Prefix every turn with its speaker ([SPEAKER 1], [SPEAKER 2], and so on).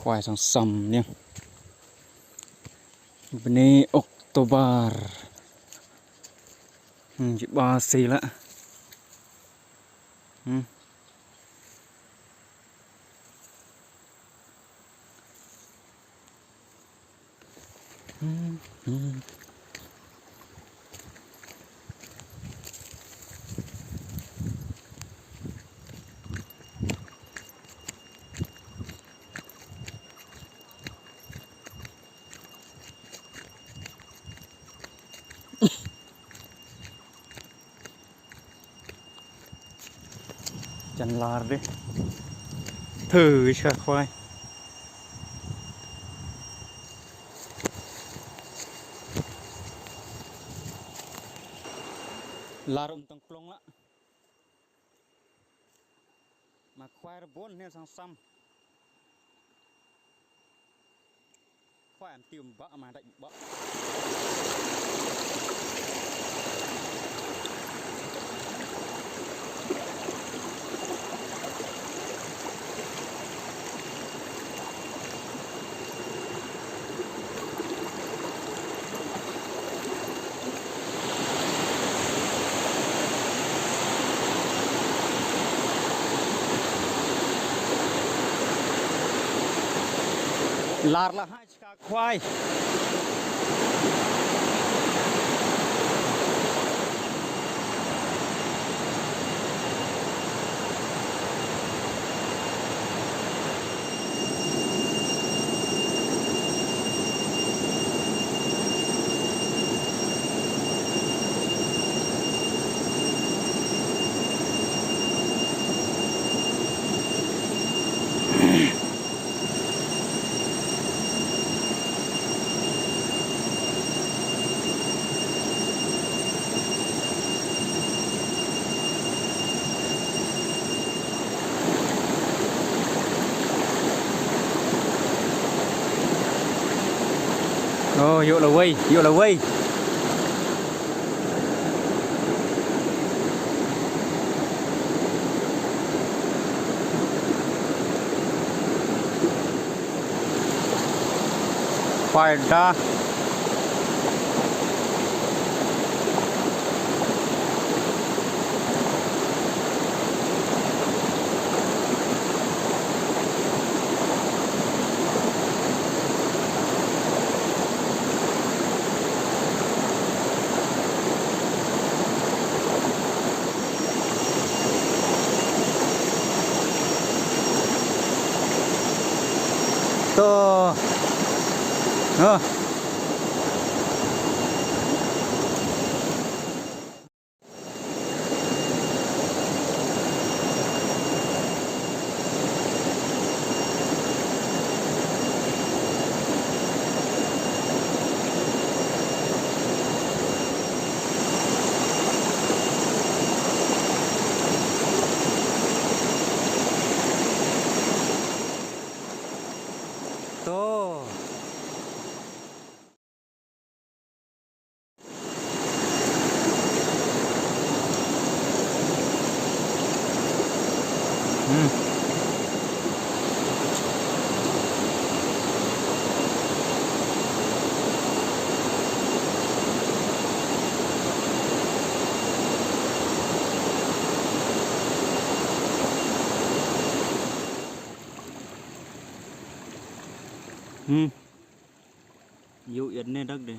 [SPEAKER 1] khoai sang sam nha bini Oktober chỉ ba xìละchân la đi thử cho khoai la rụng tầng plong á mà khoai nó bốn nên sang xăm khoai ăn tiêm bạ mà đạnh bạ lar là hai chiếc khoai vô là quay khoai đa to dụ yến lên đất để